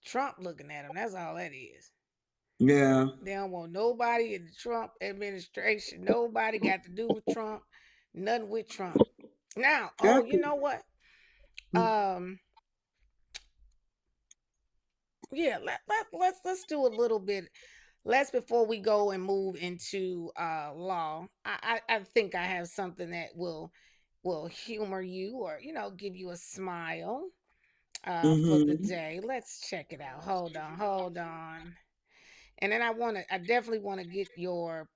Trump looking at them. That's all that is. Yeah. They don't want nobody in the Trump administration. Nobody got to do with Trump. Nothing with Trump. Now, oh, you Exactly. know what? Um, yeah, let's do a little bit. Let's before we go and move into law. I think I have something that will humor you or give you a smile for the Mm-hmm. day. Let's check it out. Hold on. And then I definitely want to get your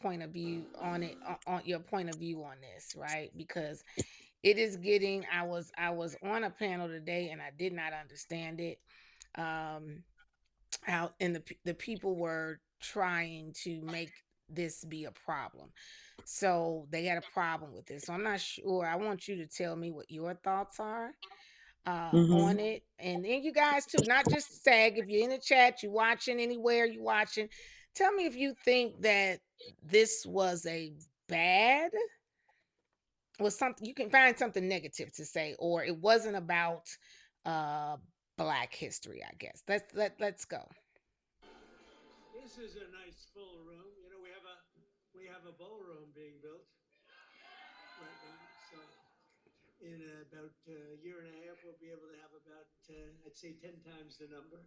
point of view on it, on your point of view on this, right? Because it is getting. I was on a panel today and I did not understand it. Um, how and the people were trying to make this be a problem. So they had a problem with this. So I'm not sure. I want you to tell me what your thoughts are Mm-hmm. on it, and then you guys too, not just SAG. If you're in the chat, you watching anywhere, you watching. Tell me if you think that this was a bad was something you can find something negative to say, or it wasn't about uh Black history. I guess let's go. This is a nice full room. You know, we have a ballroom being built right now. So in about a year and a half, we'll be able to have about I'd say 10 times the number.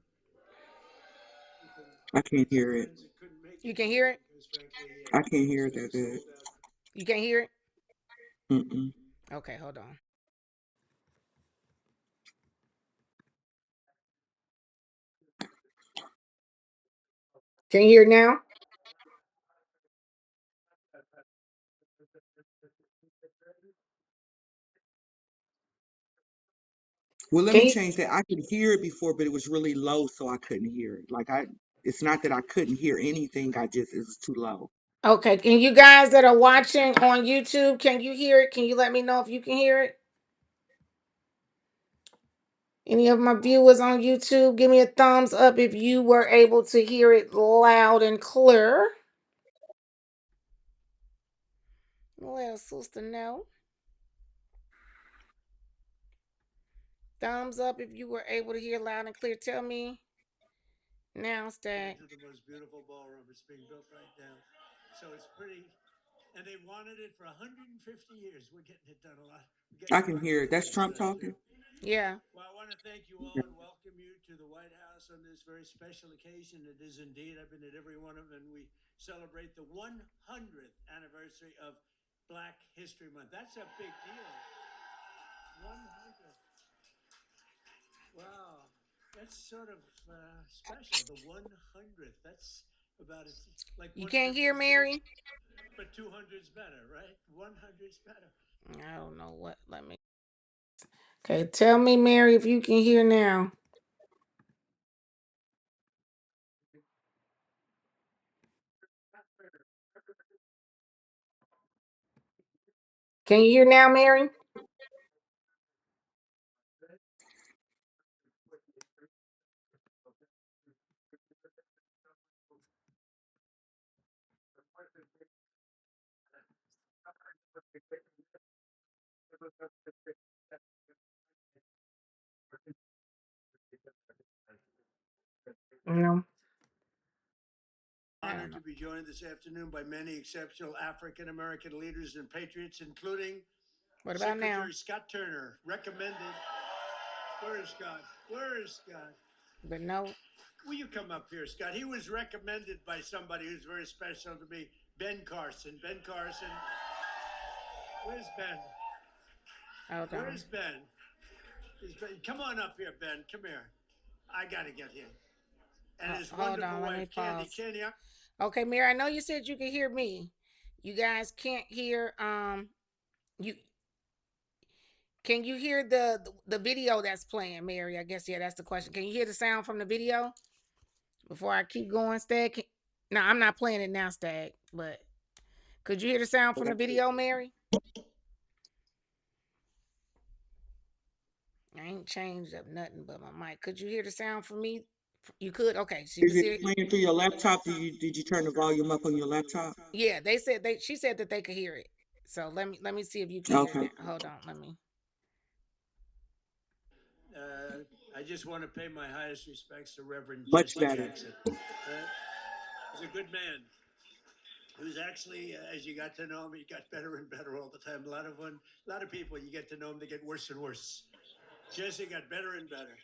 We can I can't get some hear it. friends that couldn't make You it can hear today it. because, frankly, I can't hear it's it that being good. sold out. You can hear it. Mm-mm. Okay, hold on. Can you hear it now? Well, let Can me you? change that. I could hear it before, but it was really low, so I couldn't hear it. It's not that I couldn't hear anything. It was too low. Okay, can you guys that are watching on YouTube, can you hear it? Can you let me know if you can hear it? Any of my viewers on YouTube, give me a thumbs up if you were able to hear it loud and clear. Let sister know. Thumbs up if you were able to hear loud and clear. Tell me now, Stack. Into the most beautiful ballroom. It's being built right now. So it's pretty. And they wanted it for 150 years. We're getting it done a lot. We're getting I a can lot hear it. quicker That's this Trump time, too. talking. Yeah. Well, I want to thank you all and welcome you to the White House on this very special occasion. It is indeed. I've been at every one of them, and we celebrate the 100th anniversary of Black History Month. That's a big deal. 100. Wow. That's sort of special. The 100th. That's about as like You can't 150 hear is good, Mary? but 200's better, right? 100's better. I don't know what. Let me. Okay, tell me, Mary, if you can hear now. Can you hear now, Mary? No. I don't Honored know. to be joined this afternoon by many exceptional African American leaders and patriots, including What about now? Secretary Scott Turner, recommended. Where is Scott? Where is Scott? But no. Will you come up here, Scott? He was recommended by somebody who's very special to me, Ben Carson. Ben Carson. Where's Ben? Hold on. Where's Ben? Ben? Come on up here, Ben. Come here. I got to get him. And his Hold wonderful on. Let me wife, Candy. pause. Candy, Okay, Mary, I know you said you could hear me. You guys can't hear you can you hear the video that's playing, Mary? I guess yeah, that's the question. Can you hear the sound from the video before I keep going, Stag? No, I'm not playing it now, Stag, but could you hear the sound from the video, Mary? I ain't changed up nothing but my mic. Could you hear the sound from me? You could? Okay, so you Is can see it it? playing through your laptop? Did you turn the volume up on your laptop? Yeah, they said she said that they could hear it. So let me see if you can hear it Okay. now. Hold on, let me. uh, I I just want to pay my highest respects to Reverend Much Jesse better. Jackson. He's a good man. He was actually, as you got to know him, he got better and better all the time. A lot of people, you get to know him, they get worse and worse. Jesse got better and better.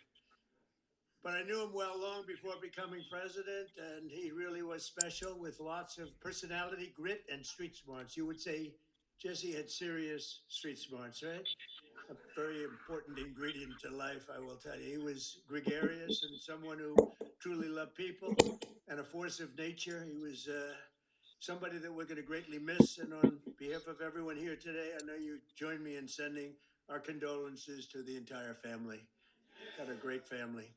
But I knew him well long before becoming president, and he really was special with lots of personality, grit, and street smarts. You would say Jesse had serious street smarts, right? A very important ingredient to life, I will tell you. He was gregarious and someone who truly loved people and a force of nature. He was somebody that we're going to greatly miss. And on behalf of everyone here today, I know you join me in sending our condolences to the entire family. Got a great family.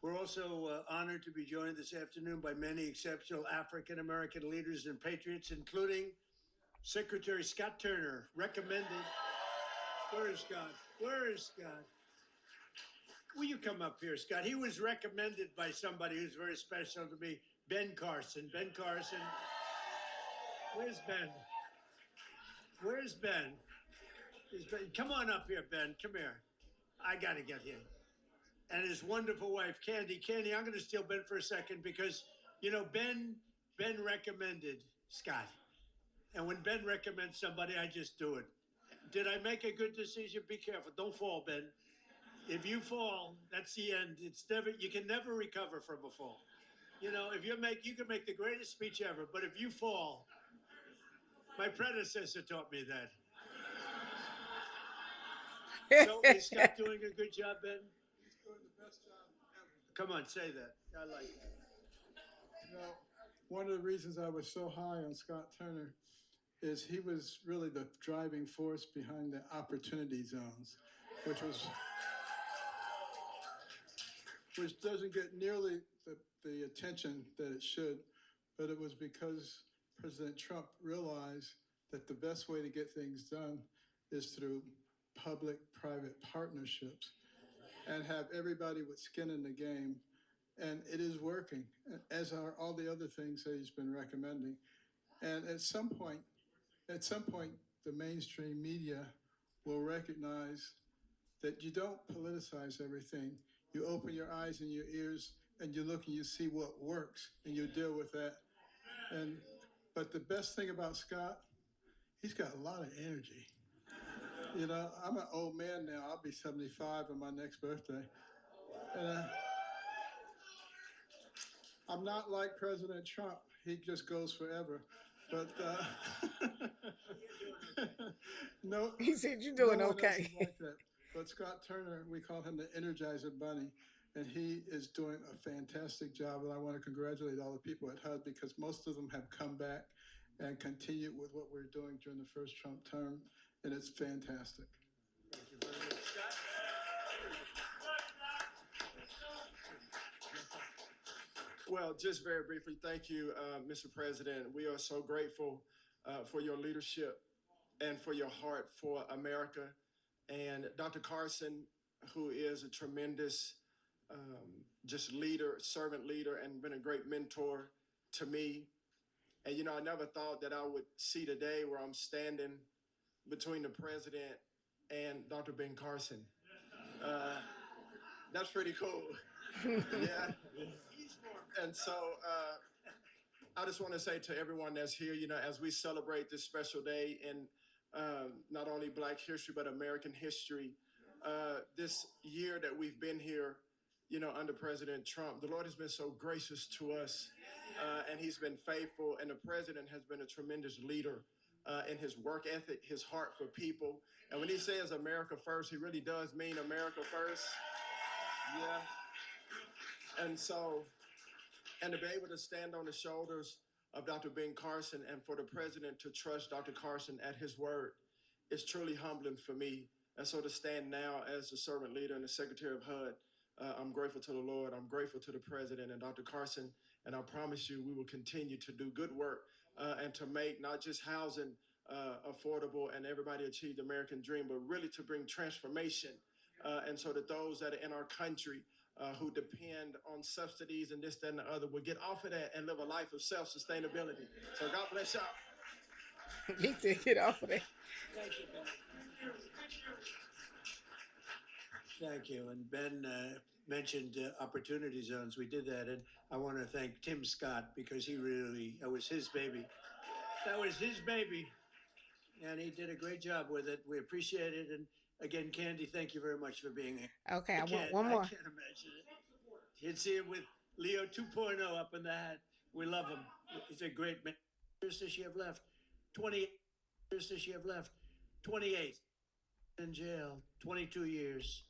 We're also honored to be joined this afternoon by many exceptional African American leaders and patriots, including Secretary Scott Turner, recommended. Where is Scott? Where is Scott? Will you come up here, Scott? He was recommended by somebody who's very special to me, Ben Carson. Ben Carson. Where's Ben? Where's Ben? Come on up here, Ben. Come here. I got to get here. And his wonderful wife, Candy. Candy, I'm going to steal Ben for a second because, you know, Ben recommended Scott. And when Ben recommends somebody, I just do it. Did I make a good decision? Be careful. Don't fall, Ben. If you fall, that's the end. You can never recover from a fall. You know, you can make the greatest speech ever, but if you fall, my predecessor taught me that. So is Scott doing a good job, Ben? He's doing the best job ever. Come on, say that. I like that. You know, one of the reasons I was so high on Scott Turner is he was really the driving force behind the opportunity zones, which was which doesn't get nearly the attention that it should, but it was because President Trump realized that the best way to get things done is through public-private partnerships and have everybody with skin in the game. And it is working, as are all the other things that he's been recommending. And at some point, the mainstream media will recognize that you don't politicize everything. You open your eyes and your ears and you look and you see what works and you deal with that. And but the best thing about Scott, he's got a lot of energy. You know, I'm an old man now. I'll be 75 on my next birthday. And I'm not like President Trump. He just goes forever. But no, He said you're no doing one else is okay. like that. But Scott Turner, we call him the Energizer Bunny, and he is doing a fantastic job. And I want to congratulate all the people at HUD because most of them have come back and continued with what we're doing during the first Trump term, and it's fantastic. Thank you very much, Scott. Well, just very briefly, thank you, Mr. President. We are so grateful for your leadership and for your heart for America. And Dr. Carson, who is a tremendous just leader, servant leader, and been a great mentor to me. And, you know, I never thought that I would see the day where I'm standing between the president and Dr. Ben Carson. That's pretty cool. Yeah. And so I just want to say to everyone that's here, you know, as we celebrate this special day in not only Black history, but American history, this year that we've been here, you know, under President Trump, the Lord has been so gracious to us and he's been faithful. And the president has been a tremendous leader in his work ethic, his heart for people. And when he says America first, he really does mean America first. Yeah. And to be able to stand on the shoulders of Dr. Ben Carson and for the president to trust Dr. Carson at his word is truly humbling for me. And so to stand now as the servant leader and the secretary of HUD, I'm grateful to the Lord. I'm grateful to the president and Dr. Carson. And I promise you, we will continue to do good work and to make not just housing affordable and everybody achieve the American dream, but really to bring transformation. And so that those that are in our country who depend on subsidies and this, that, and the other will get off of that and live a life of self-sustainability. So God bless y'all. He said get off of that. Thank you, Ben. Thank you. And Ben mentioned opportunity zones. We did that. And I want to thank Tim Scott because he really, that was his baby. That was his baby. And he did a great job with it. We appreciate it. And again, Candy, thank you very much for being here. Okay, I I want can't, one I more. can't imagine it. You'd see him with Leo 2.0 up in the hat. We love him. He's a great man. Years does she have left? 20 years does she have left? 28. In jail, 22 years.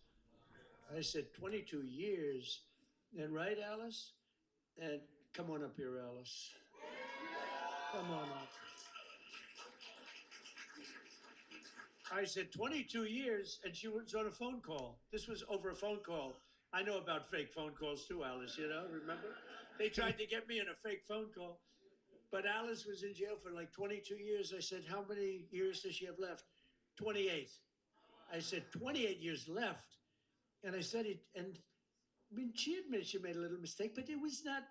I said, 22 years. And right, Alice? And come on up here, Alice. Come on up. I said, 22 years, and she was on a phone call. This was over a phone call. I know about fake phone calls too, Alice, remember? They tried to get me in a fake phone call. But Alice was in jail for like 22 years. I said, how many years does she have left? 28. I said, 28 years left. And I said it, and I mean, she admitted she made a little mistake, but it was not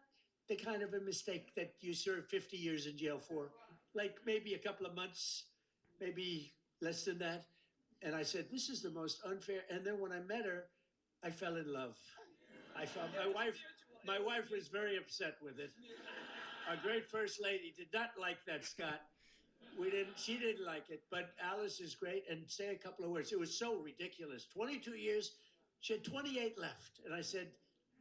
the kind of a mistake that you serve 50 years in jail for. Like maybe a couple of months, maybe less than that. And I said, this is the most unfair. And then when I met her, I fell in love. I felt my wife was very upset with it. Our great first lady did not like that, Scott. She didn't like it, but Alice is great. And say a couple of words. It was so ridiculous. 22 years, she had 28 left. And I said,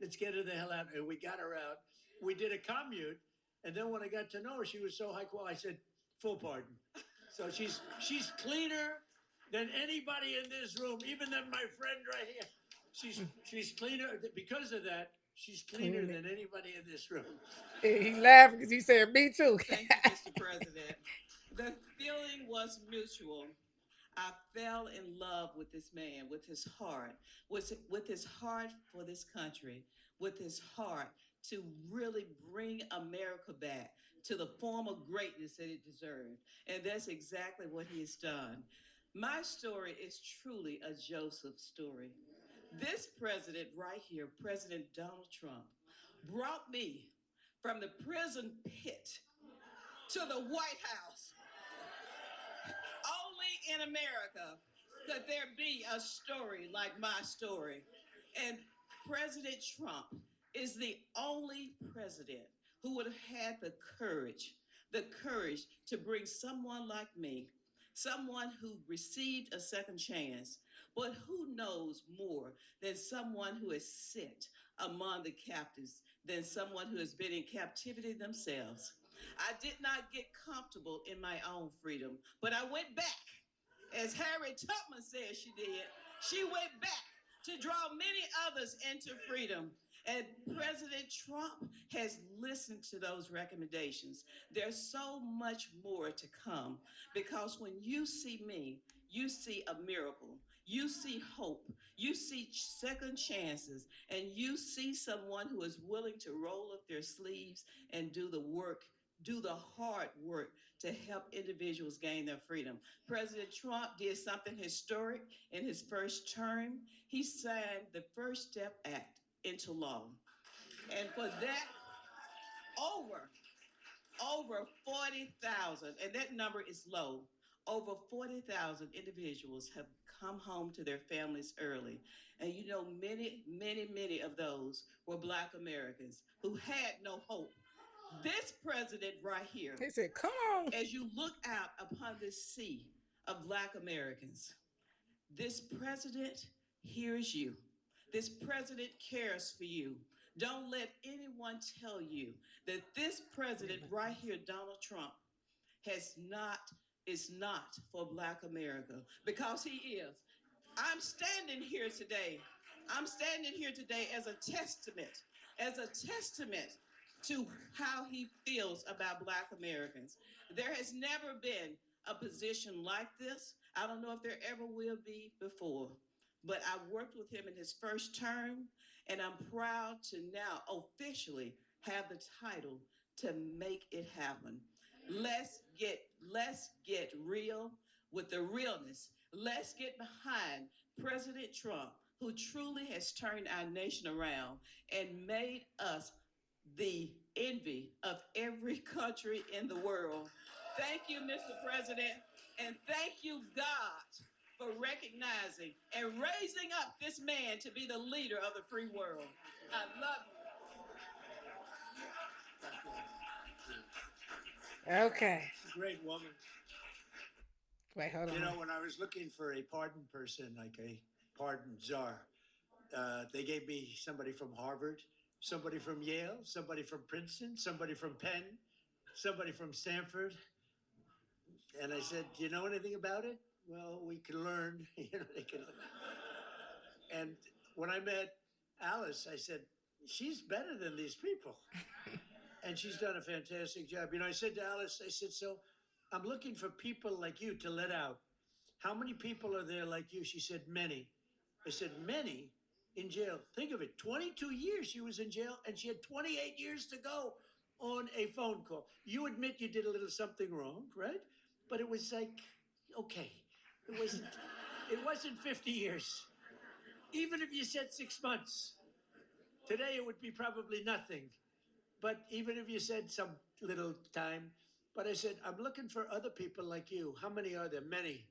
let's get her the hell out. And we got her out. We did a commute. And then when I got to know her, she was so high quality. I said, full pardon. So she's cleaner than anybody in this room, even than my friend right here. She's cleaner because of that. She's cleaner than anybody in this room. He laughed because he said, "Me too." Thank you, Mr. President. The feeling was mutual. I fell in love with this man, with his heart, with his heart for this country, with his heart to really bring America back to the form of greatness that it deserved. And that's exactly what he has done. My story is truly a Joseph story. This president right here, President Donald Trump, brought me from the prison pit to the White House. Only in America could there be a story like my story. And President Trump is the only president who would have had the courage to bring someone like me, someone who received a second chance, but who knows more than someone who is sit among the captives, than someone who has been in captivity themselves. I did not get comfortable in my own freedom, but I went back, as Harriet Tubman said she did. She went back to draw many others into freedom. And President Trump has listened to those recommendations. There's so much more to come because when you see me, you see a miracle. You see hope. You see second chances. And you see someone who is willing to roll up their sleeves and do the work, do the hard work to help individuals gain their freedom. President Trump did something historic in his first term. He signed the First Step Act into law. And for that, over over 40,000, and that number is low. Over 40,000 individuals have come home to their families early. And you know, many of those were Black Americans who had no hope. This president right here, He said, "Come on." as you look out upon this sea of Black Americans, this president hears you. This president cares for you. Don't let anyone tell you that this president right here, Donald Trump, has not is not for Black America, because he is. I'm standing here today. I'm standing here today as a testament to how he feels about Black Americans. There has never been a position like this. I don't know if there ever will be before, but I worked with him in his first term, and I'm proud to now officially have the title to make it happen. Let's get real with the realness. Let's get behind President Trump, who truly has turned our nation around and made us the envy of every country in the world. Thank you, Mr. President, and thank you, God, for recognizing and raising up this man to be the leader of the free world. I love you. Okay. Great woman. Wait, hold on. You know, when I was looking for a pardon person, like a pardon czar, they gave me somebody from Harvard, somebody from Yale, somebody from Princeton, somebody from Penn, somebody from Stanford. And I said, do you know anything about it? Well, we can learn. You know, they can. And when I met Alice, I said, she's better than these people. And she's done a fantastic job. You know, I said to Alice, I said, so I'm looking for people like you to let out. How many people are there like you? She said, many. I said, many in jail. Think of it, 22 years she was in jail, and she had 28 years to go on a phone call. You admit you did a little something wrong, right? But it was like, okay, it wasn't 50 years. Even if you said 6 months, today it would be probably nothing. But even if you said some little time, but I said, I'm looking for other people like you. How many are there? Many.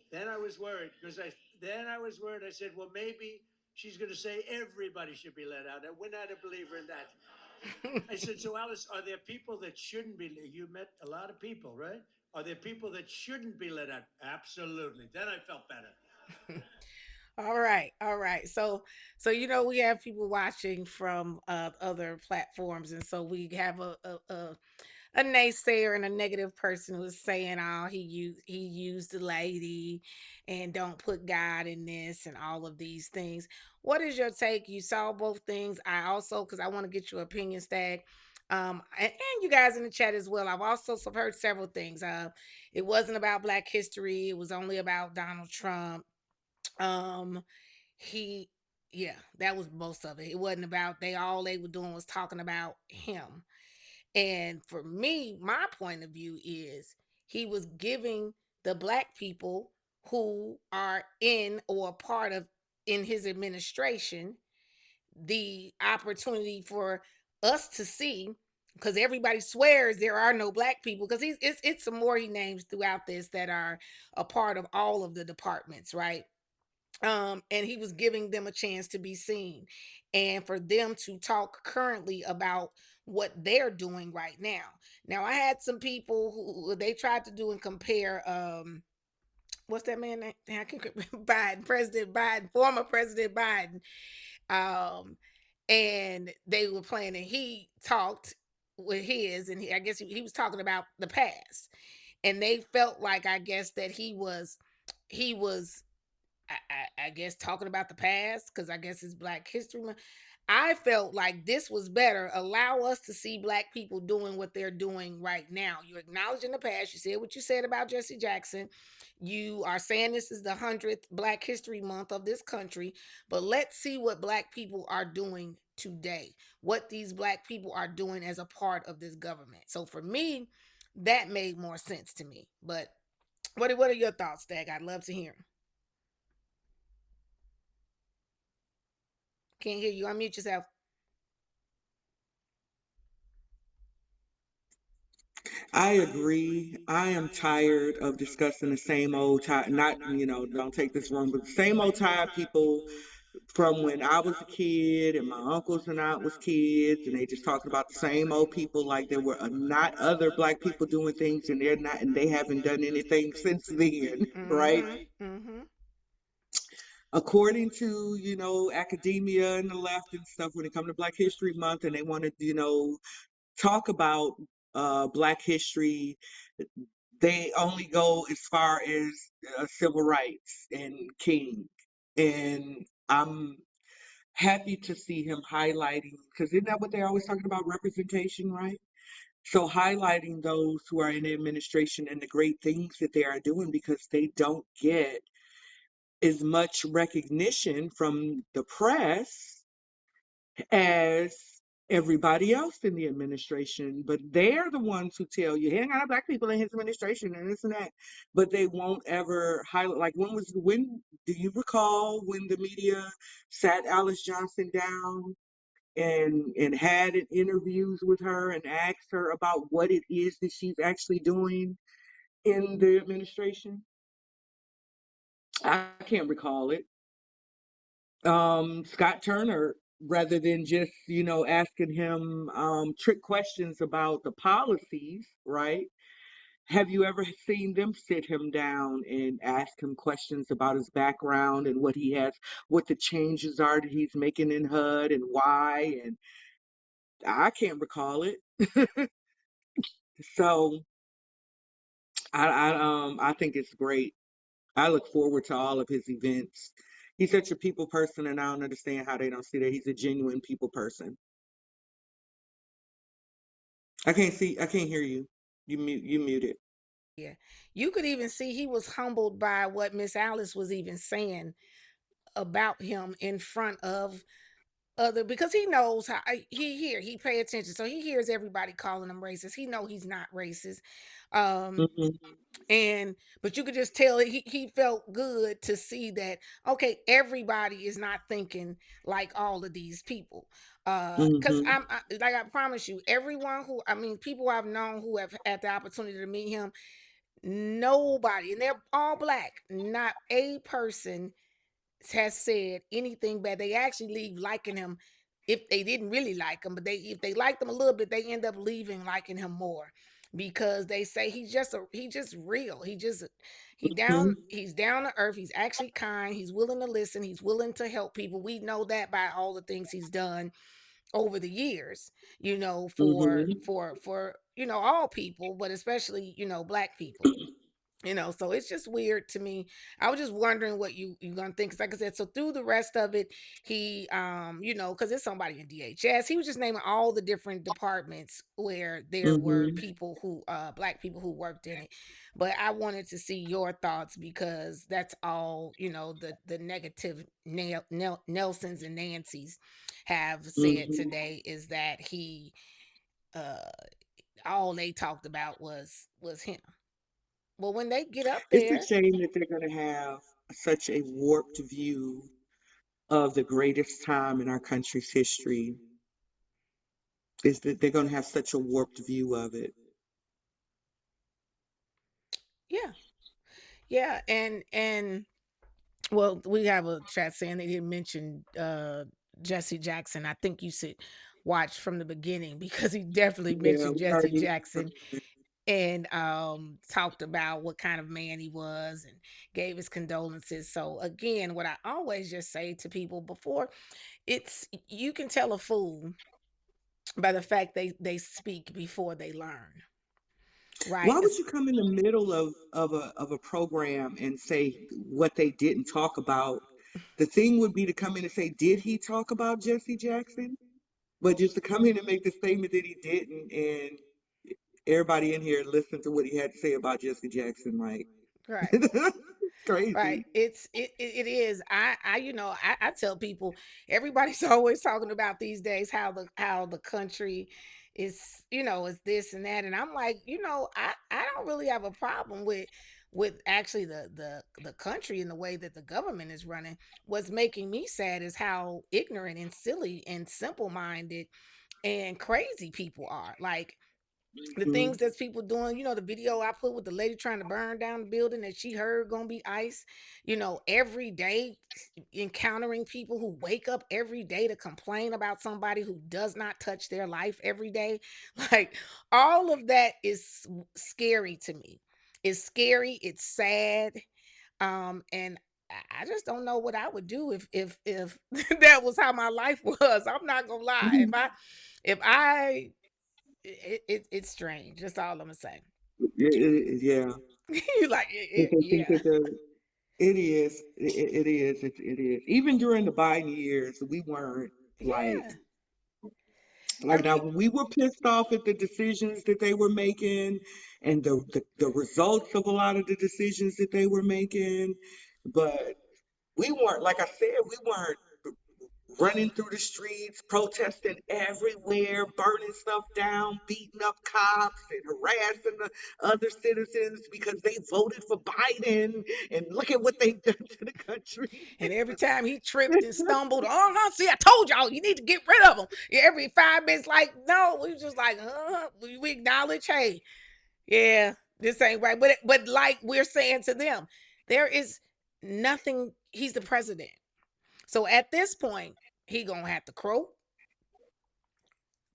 Then I was worried I said, well, maybe she's going to say everybody should be let out. And we're not a believer in that. I said, so Alice, are there people that shouldn't be? You met a lot of people, right? Are there people that shouldn't be let out? Absolutely. Then I felt better. All right, all right. So you know we have people watching from other platforms, and so we have a naysayer and a negative person who's saying, "Oh, he used the lady, and don't put God in this, and all of these things." What is your take? You saw both things. I also, because I want to get your opinion, Stag, and you guys in the chat as well. I've also heard several things. It wasn't about Black history. It was only about Donald Trump. Um, he, yeah, that was most of it. It wasn't about they were doing was talking about him. And for me, my point of view is he was giving the Black people who are in or a part of in his administration the opportunity for us to see, because everybody swears there are no Black people, because it's some more he names throughout this that are a part of all of the departments, right? And he was giving them a chance to be seen and for them to talk currently about what they're doing right now. Now, I had some people who they tried to do and compare what's that man name? I can Biden, President Biden, former President Biden. Um and they were playing, and he talked with his, and I guess he was talking about the past, and they felt like, I guess, that he was I guess talking about the past, because I guess it's Black History Month. I felt like this was better. Allow us to see Black people doing what they're doing right now. You're acknowledging the past. You said what you said about Jesse Jackson. You are saying this is the 100th Black History Month of this country, but let's see what Black people are doing today. What these Black people are doing as a part of this government. So for me, that made more sense to me. But what are your thoughts, Stag? I'd love to hear 'em. Can't hear you. Unmute yourself. I agree. I am tired of discussing the same old time. Not, don't take this wrong, but the same old tired people from when I was a kid and my uncles and I was kids, and they just talking about the same old people like there were not other Black people doing things, and they're not, and they haven't done anything since then, right? Mm-hmm. Mm-hmm. According to, academia and the left and stuff, when it comes to Black History Month, and they want to, talk about Black history, they only go as far as civil rights and King. And I'm happy to see him highlighting, because isn't that what they're always talking about, representation, right? So highlighting those who are in the administration and the great things that they are doing, because they don't get as much recognition from the press as everybody else in the administration, but they're the ones who tell you, hey, I got Black people in his administration and this and that, but they won't ever highlight. Like, when do you recall when the media sat Alice Johnson down and had interviews with her and asked her about what it is that she's actually doing in the administration? I can't recall it. Scott Turner, rather than just, asking him trick questions about the policies, right? Have you ever seen them sit him down and ask him questions about his background and what the changes are that he's making in HUD and why? And I can't recall it. So I think it's great. I look forward to all of his events. He's such a people person, and I don't understand how they don't see that he's a genuine people person. I can't hear you. You muted. Yeah. You could even see he was humbled by what Miss Alice was even saying about him in front of other, because he knows how he pay attention, so he hears everybody calling him racist. He know he's not racist. um Mhm. and but you could just tell he felt good to see that, okay, everybody is not thinking like all of these people. Because Mhm. like I promise you, everyone who, I mean, people I've known who have had the opportunity to meet him, nobody, and they're all black, not a person has said anything bad. They actually leave liking him if they didn't really like him, but they, if they liked him a little bit, they end up leaving liking him more, because they say he just real. Mhm. He's down to earth. He's actually kind. He's willing to listen. He's willing to help people. We know that by all the things he's done over the years, Mhm. for all people, but especially black people. So it's just weird to me. I was just wondering what you gonna think. 'Cause like I said, so through the rest of it, he because it's somebody in DHS, he was just naming all the different departments where there were Mhm. people who black people who worked in it. But I wanted to see your thoughts, because that's all, the negative Nelsons and Nancys have said Mhm. today, is that he uh all they talked about was him. Well, when they get up It's a there, shame that they're going to have such a warped view of the greatest time in our country's history. Is that they're going to have such a warped view of it. yeah, yeah, and well, we have a chat saying they didn't mention Jesse Jackson. I think you should watch from the beginning, because he definitely Yeah, mentioned we Jesse already. Jackson, and talked about what kind of man he was, and gave his condolences. So again, what I always just say to people before, it's, you can tell a fool by the fact they speak before they learn, right? Why would you come in the middle of a program and say what they didn't talk about? The thing would be to come in and say, did he talk about Jesse Jackson? But just to come in and make the statement that he didn't, and everybody in here listen to what he had to say about Jesse Jackson, like Right. Right. crazy. It is. I tell people, everybody's always talking about these days how the country is, is this and that. And I'm like, I don't really have a problem with actually the country and the way that the government is running. What's making me sad is how ignorant and silly and simple minded and crazy people are. Like, the things Mhm. that people doing, the video I put with the lady trying to burn down the building that she heard gonna be ice, every day, encountering people who wake up every day to complain about somebody who does not touch their life every day. Like, all of that is scary to me. It's scary, it's sad. And I just don't know what I would do if that was how my life was. I'm not gonna lie. If I it's strange. That's all I'm gonna say. Yeah, You like because they think yeah, that it is. It is. It is. Even during the Biden years, we weren't yeah. I like now mean, when we were pissed off at the decisions that they were making and the results of a lot of the decisions that they were making, but we weren't, like I said, we weren't running through the streets, protesting everywhere, burning stuff down, beating up cops and harassing the other citizens because they voted for Biden. And look at what they've done to the country. and every time he tripped and stumbled, oh, see, I told y'all, you need to get rid of him. Every 5 minutes, like, no, we was just like, we acknowledge, hey, yeah, this ain't right. But like we're saying to them, there is. nothing. He's the president. So at this point, he gonna have to croak,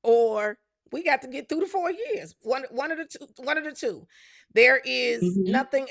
or we got to get through the 4 years. One of the two. There is Mhm. nothing